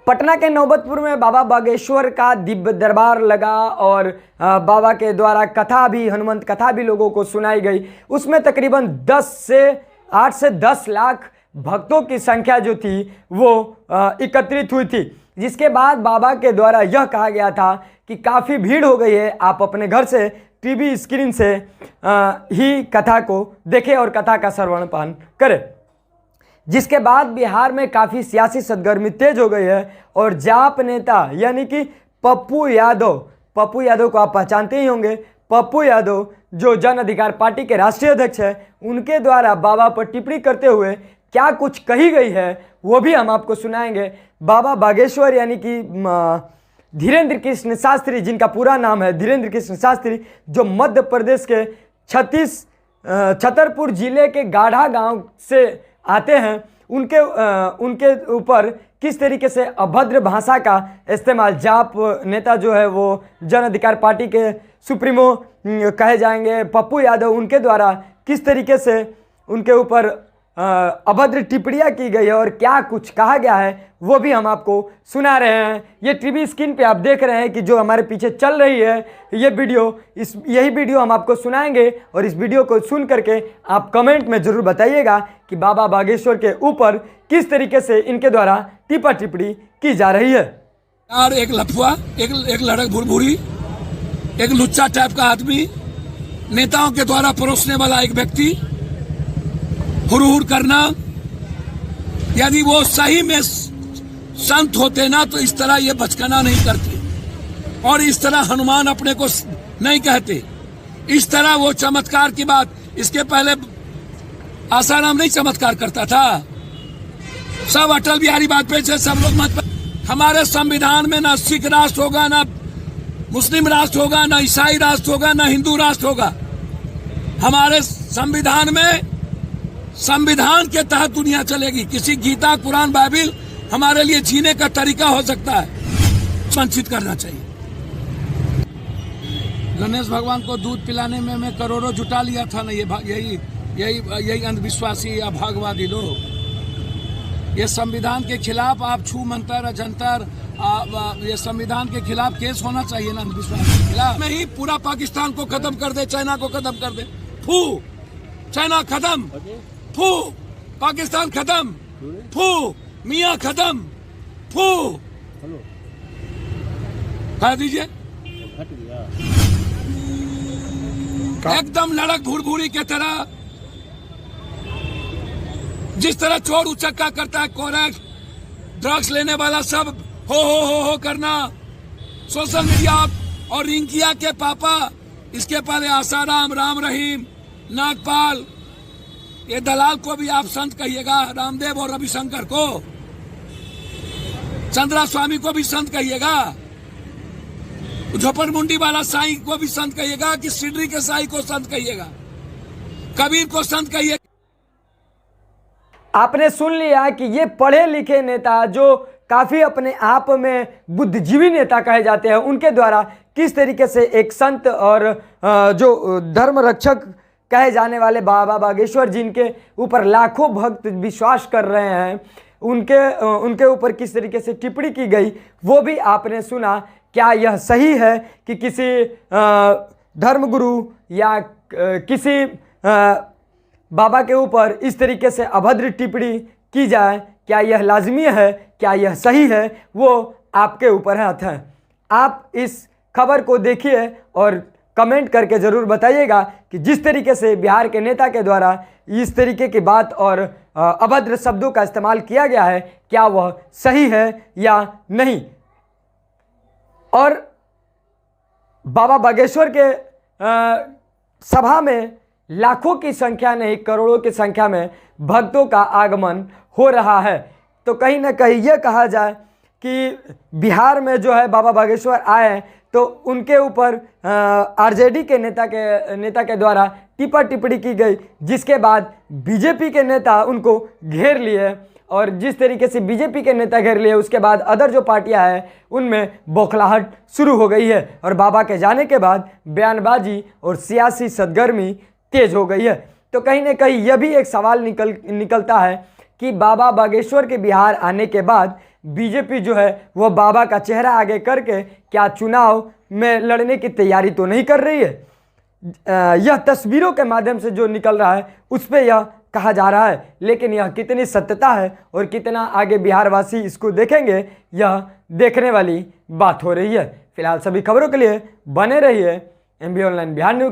पटना के नौबतपुर में बाबा बागेश्वर का दिव्य दरबार लगा और बाबा के द्वारा कथा भी, हनुमंत कथा भी लोगों को सुनाई गई। उसमें तकरीबन 8 से 10 लाख भक्तों की संख्या जो थी वो एकत्रित हुई थी। जिसके बाद बाबा के द्वारा यह कहा गया था कि काफ़ी भीड़ हो गई है, आप अपने घर से टीवी स्क्रीन से ही कथा को देखें और कथा का श्रवण पान करें। जिसके बाद बिहार में काफ़ी सियासी सरगर्मी तेज हो गई है और जाप नेता यानी कि पप्पू यादव को आप पहचानते ही होंगे। पप्पू यादव जो जन अधिकार पार्टी के राष्ट्रीय अध्यक्ष हैं, उनके द्वारा बाबा पर टिप्पणी करते हुए क्या कुछ कही गई है वो भी हम आपको सुनाएंगे। बाबा बागेश्वर यानी कि धीरेन्द्र कृष्ण शास्त्री, जिनका पूरा नाम है धीरेन्द्र कृष्ण शास्त्री, जो मध्य प्रदेश के छतरपुर जिले के गाढ़ा गांव से आते हैं, उनके ऊपर किस तरीके से अभद्र भाषा का इस्तेमाल जाप नेता जो है वो जन अधिकार पार्टी के सुप्रीमो कहे जाएंगे पप्पू यादव, उनके द्वारा किस तरीके से उनके ऊपर अभद्र टिप्पणियाँ की गई है और क्या कुछ कहा गया है वो भी हम आपको सुना रहे हैं। ये टीवी स्क्रीन पे आप देख रहे हैं कि जो हमारे पीछे चल रही है ये वीडियो, यही वीडियो हम आपको सुनाएंगे और इस वीडियो को सुन करके आप कमेंट में ज़रूर बताइएगा कि बाबा बागेश्वर के ऊपर किस तरीके से इनके द्वारा टिप्पा टिप्पणी की जा रही है। और एक लफुआ, एक लड़क भुरभुरी, एक लुच्चा टाइप का आदमी, नेताओं के द्वारा परोसने वाला एक व्यक्ति, हुर करना। यदि वो सही में संत होते ना तो इस तरह ये बचकाना नहीं करते और इस तरह हनुमान अपने को नहीं कहते। इस तरह वो चमत्कार की बात, इसके पहले आसाराम नहीं चमत्कार करता था। सब अटल बिहारी वाजपेयी से सब लोग मत। हमारे संविधान में ना सिख राष्ट्र होगा, ना मुस्लिम राष्ट्र होगा, ना ईसाई राष्ट्र होगा, ना हिंदू राष्ट्र होगा। हमारे संविधान में संविधान के तहत दुनिया चलेगी। किसी गीता, कुरान, बाइबिल हमारे लिए जीने का तरीका हो सकता है, वंचित करना चाहिए। गणेश भगवान को दूध पिलाने में मैं करोड़ों जुटा लिया था ना, यही अंधविश्वासी या भागवादी लोग। ये संविधान के खिलाफ आप छू मंतर जंतर, ये संविधान के खिलाफ केस होना चाहिए ना, अंधविश्वास के खिलाफ। में ही पूरा पाकिस्तान को खत्म कर दे, चाइना को खत्म कर दे। फू, चाइना खत्म, फू, पाकिस्तान खत्म, फू, मियां खत्म, फू, कह दीजिए। एकदम लड़क भुरभुरी के तरह, जिस तरह चोर उचक्का करता है, कोरक ड्रग्स लेने वाला सब हो करना। सोशल मीडिया और रिंकिया के पापा, इसके पहले आसाराम, राम रहीम, नागपाल, ये दलाल को भी आप संत कहिएगा, रामदेव और रविशंकर को, चंद्रा स्वामी को भी संत कहिएगा, झोपड़मुंडी वाला साईं को भी संत कहिएगा, कि सिडरी के साईं को संत कहिएगा, कबीर को संत कहिएगा। आपने सुन लिया कि ये पढ़े लिखे नेता जो काफ़ी अपने आप में बुद्धिजीवी नेता कहे जाते हैं, उनके द्वारा किस तरीके से एक संत और जो धर्म रक्षक कहे जाने वाले बाबा बागेश्वर, जिनके ऊपर लाखों भक्त विश्वास कर रहे हैं, उनके ऊपर किस तरीके से टिप्पणी की गई वो भी आपने सुना। क्या यह सही है कि किसी धर्मगुरु या किसी बाबा के ऊपर इस तरीके से अभद्र टिप्पणी की जाए? क्या यह लाजमी है? क्या यह सही है? वो आपके ऊपर हाथ है। आप इस खबर को देखिए और कमेंट करके ज़रूर बताइएगा कि जिस तरीके से बिहार के नेता के द्वारा इस तरीके की बात और अभद्र शब्दों का इस्तेमाल किया गया है, क्या वह सही है या नहीं। और बाबा बागेश्वर के सभा में लाखों की संख्या नहीं, करोड़ों की संख्या में भक्तों का आगमन हो रहा है। तो कहीं ना कहीं यह कहा जाए कि बिहार में जो है बाबा बागेश्वर आए तो उनके ऊपर आरजेडी के नेता के द्वारा टिप्पा टिप्पणी की गई, जिसके बाद बीजेपी के नेता उनको घेर लिए और जिस तरीके से बीजेपी के नेता घेर लिए, उसके बाद अदर जो पार्टियां हैं उनमें बौखलाहट शुरू हो गई है और बाबा के जाने के बाद बयानबाजी और सियासी सरगर्मी तेज हो गई है। तो कहीं ना कहीं यह भी एक सवाल निकलता है कि बाबा बागेश्वर के बिहार आने के बाद बीजेपी जो है वह बाबा का चेहरा आगे करके क्या चुनाव में लड़ने की तैयारी तो नहीं कर रही है। यह तस्वीरों के माध्यम से जो निकल रहा है उस पर यह कहा जा रहा है, लेकिन यह कितनी सत्यता है और कितना आगे बिहारवासी इसको देखेंगे, यह देखने वाली बात हो रही है। फिलहाल सभी खबरों के लिए बने रहिए MB ऑनलाइन बिहार न्यूज।